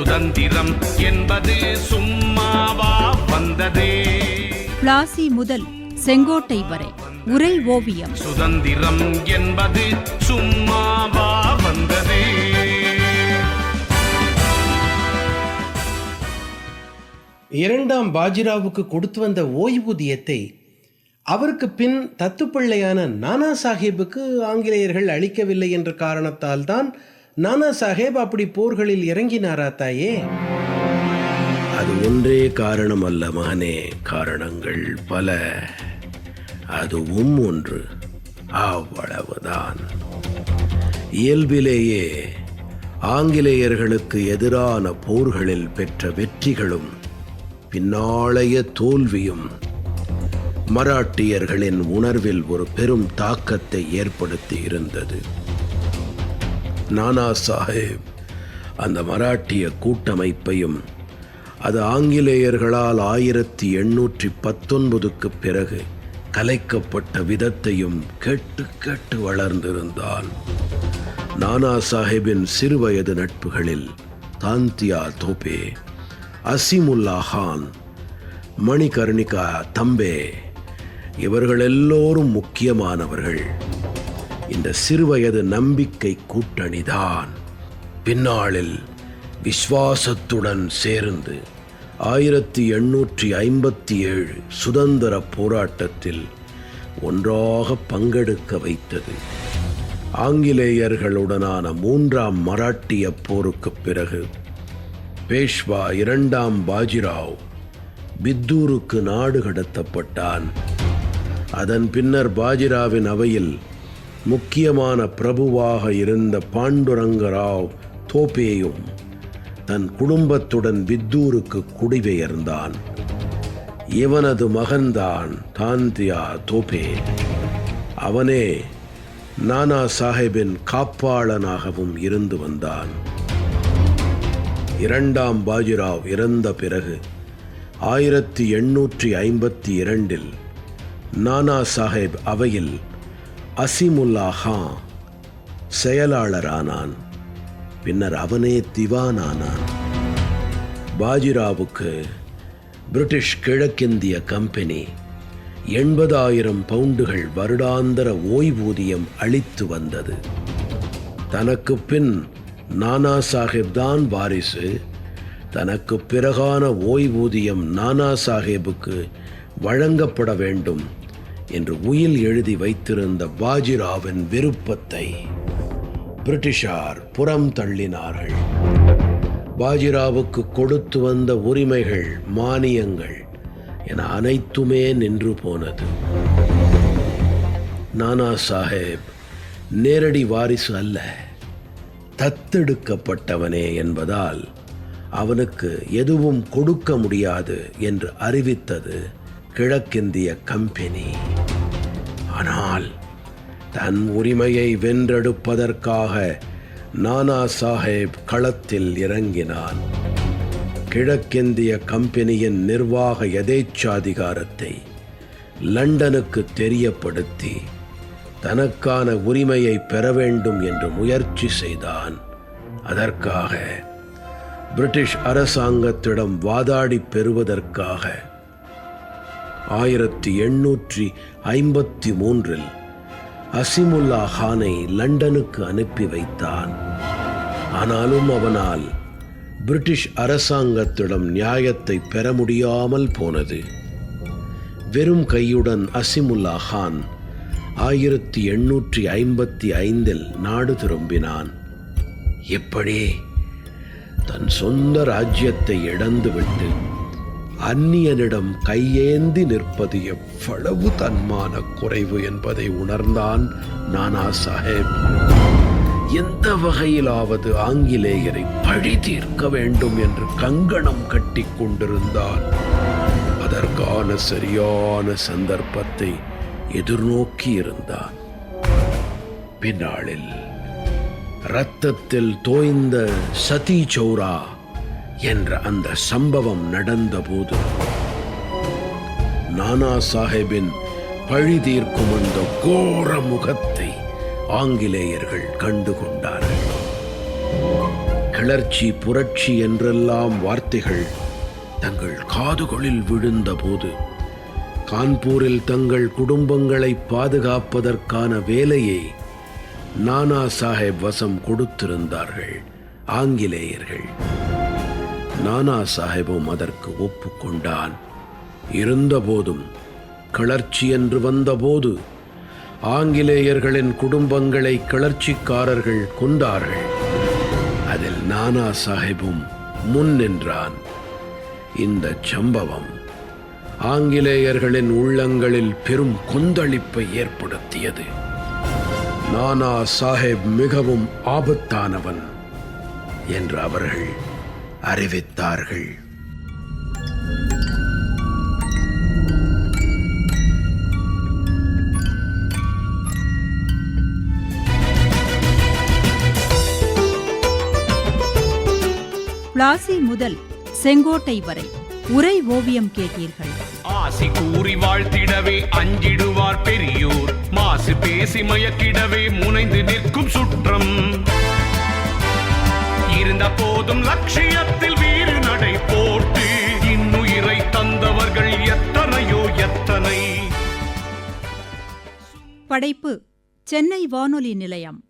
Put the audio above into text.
சுதந்திரம் என்பது சும்மாவா வந்ததே? பிளாசி முதல் செங்கோட்டை வரை உரை ஓவியம். சுதந்திரம் என்பது சும்மாவா வந்ததே? இரண்டாம் பாஜிராவுக்கு கொடுத்து வந்த ஓய்வூதியத்தை அவருக்கு பின் தத்துப்பிள்ளையான நானா சாஹேபுக்கு ஆங்கிலேயர்கள் அளிக்கவில்லை என்ற காரணத்தால் தான் நானா சாஹேப் அப்படி போர்களில் இறங்கினாரா தாயே? அது ஒன்றே காரணம் அல்ல மகனே, காரணங்கள் பல. அதுவும் ஒன்று, அவ்வளவுதான். இயல்பிலேயே ஆங்கிலேயர்களுக்கு எதிரான போர்களில் பெற்ற வெற்றிகளும் பின்னாளைய தோல்வியும் மராட்டியர்களின் உணர்வில் ஒரு பெரும் தாக்கத்தை ஏற்படுத்தி இருந்தது. நானா சாஹேப் அந்த மராட்டிய கூட்டமைப்பையும் அது ஆங்கிலேயர்களால் 1819க்கு பிறகு கலைக்கப்பட்ட விதத்தையும் கேட்டு கேட்டு வளர்ந்திருந்தான். நானா சாஹேபின் சிறுவயது நட்புகளில் தாந்தியா தோபே, அசிமுல்லா கான், மணிகர்ணிகா தம்பே இவர்கள் எல்லோரும் முக்கியமானவர்கள். இந்த சிறுவயது நம்பிக்கை கூட்டணிதான் பின்னாளில் விஸ்வாசத்துடன் சேர்ந்து 1857 சுதந்திர போராட்டத்தில் ஒன்றாக பங்கெடுக்க வைத்தது. ஆங்கிலேயர்களுடனான 3ஆம் மராட்டிய போருக்கு பிறகு பேஷ்வா 2ஆம் பாஜிராவ் பித்தூருக்கு நாடு கடத்தப்பட்டான். அதன் பின்னர் பாஜிராவின் அவையில் முக்கியமான பிரபுவாக இருந்த பாண்டுரங்கராவ் தோப்பேயும் தன் குடும்பத்துடன் பித்தூருக்கு குடிபெயர்ந்தான். இவனது மகன்தான் தாந்தியா தோப்பே. அவனே நானா சாஹேபின் காப்பாளனாகவும் இருந்து வந்தான். 2ஆம் பாஜிராவ் இறந்த பிறகு 1852 நானா சாஹேப் அவையில் அசிமுல்லா கான் செயலாளரானான். பின்னர் அவனே திவானானான். பாஜிராவுக்கு பிரிட்டிஷ் கிழக்கிந்திய கம்பெனி 80,000 பவுண்டுகள் வருடாந்திர ஓய்வூதியம் அளித்து வந்தது. தனக்கு பின் நானா சாஹேப் தான் வாரிசு. தனக்கு பிறகான ஓய்வூதியம் நானா சாஹேபுக்கு வழங்கப்பட வேண்டும் என்று உயில் எழுதி வைத்திருந்த பாஜிராவின் விருப்பத்தை பிரிட்டிஷார் புறம் தள்ளினார்கள். பாஜிராவுக்கு கொடுத்து வந்த உரிமைகள், மானியங்கள் என அனைத்துமே நின்று போனது. நானா சாஹேப் நேரடி வாரிசு அல்ல, தத்தெடுக்கப்பட்டவனே என்பதால் அவனுக்கு எதுவும் கொடுக்க முடியாது என்று அறிவித்தது கிழக்கிந்திய கம்பெனி. ஆனால் தன் உரிமையை வென்றெடுப்பதற்காக நானா சாஹேப் களத்தில் இறங்கினான். கிழக்கிந்திய கம்பெனியின் நிர்வாக எதேச்சாதிகாரத்தை லண்டனுக்கு தெரியப்படுத்தி தனக்கான உரிமையை பெற வேண்டும் என்று முயற்சி செய்தான். அதற்காக பிரிட்டிஷ் அரசாங்கத்திடம் வாதாடி பெறுவதற்காக 1853 அசிமுல்லா கானை லண்டனுக்கு அனுப்பி வைத்தான். ஆனாலும் அவனால் பிரிட்டிஷ் அரசாங்கத்திடம் நியாயத்தை பெற முடியாமல் போனது. வெறும் கையுடன் அசிமுல்லா கான் 1855 நாடு திரும்பினான். எப்படி தன் சொந்த ராஜ்யத்தை இழந்துவிட்டு அந்நியனிடம் கையேந்தி நிற்பது எவ்வளவு தன்மான குறைவு என்பதை உணர்ந்தான் நானா சாஹேப். எந்த வகையிலாவது ஆங்கிலேயரை பழி தீர்க்க வேண்டும் என்று கங்கணம் கட்டி கொண்டிருந்தான். அதற்கான சரியான சந்தர்ப்பத்தை எதிர்நோக்கி இருந்தான். பின்னாளில் இரத்தத்தில் தோய்ந்த சதி சௌரா என்ற அந்த சம்பவம் நடந்தபோது நானா சாஹேபின் பழி தீர்க்கும் அந்த கோர முகத்தை ஆங்கிலேயர்கள் கண்டுகொண்டார்கள். கிளர்ச்சி, புரட்சி என்றெல்லாம் வார்த்தைகள் தங்கள் காதுகளில் விழுந்தபோது கான்பூரில் தங்கள் குடும்பங்களை பாதுகாப்பதற்கான வேலையை நானா சாஹேப் வசம் கொடுத்திருந்தார்கள் ஆங்கிலேயர்கள். நானா சாஹேபும் அதற்கு ஒப்புக்கொண்டான். இருந்தபோதும் கிளர்ச்சி என்று வந்தபோது ஆங்கிலேயர்களின் குடும்பங்களை கிளர்ச்சிக்காரர்கள் கொண்டார்கள். அதில் நானா சாஹேபும் முன் நின்றான். இந்த சம்பவம் ஆங்கிலேயர்களின் உள்ளங்களில் பெரும் கொந்தளிப்பை ஏற்படுத்தியது. நானா சாஹேப் மிகவும் ஆபத்தானவன் என்று அவர்கள் அறிவித்தார்கள். பிளாசி முதல் செங்கோட்டை வரை உரை ஓவியம் கேட்டீர்கள். ஆசி கூறி வாழ்த்திடவே அஞ்சிடுவார் பெரியோர், மாசு பேசி மயக்கிடவே முனைந்து நிற்கும் சுற்றம். இருந்த போதும் லட்சியத்தில் வீறு நடை போட்டு இன்னுயிரை தந்தவர்கள் எத்தனையோ எத்தனை. படைப்பு சென்னை வானொலி நிலையம்.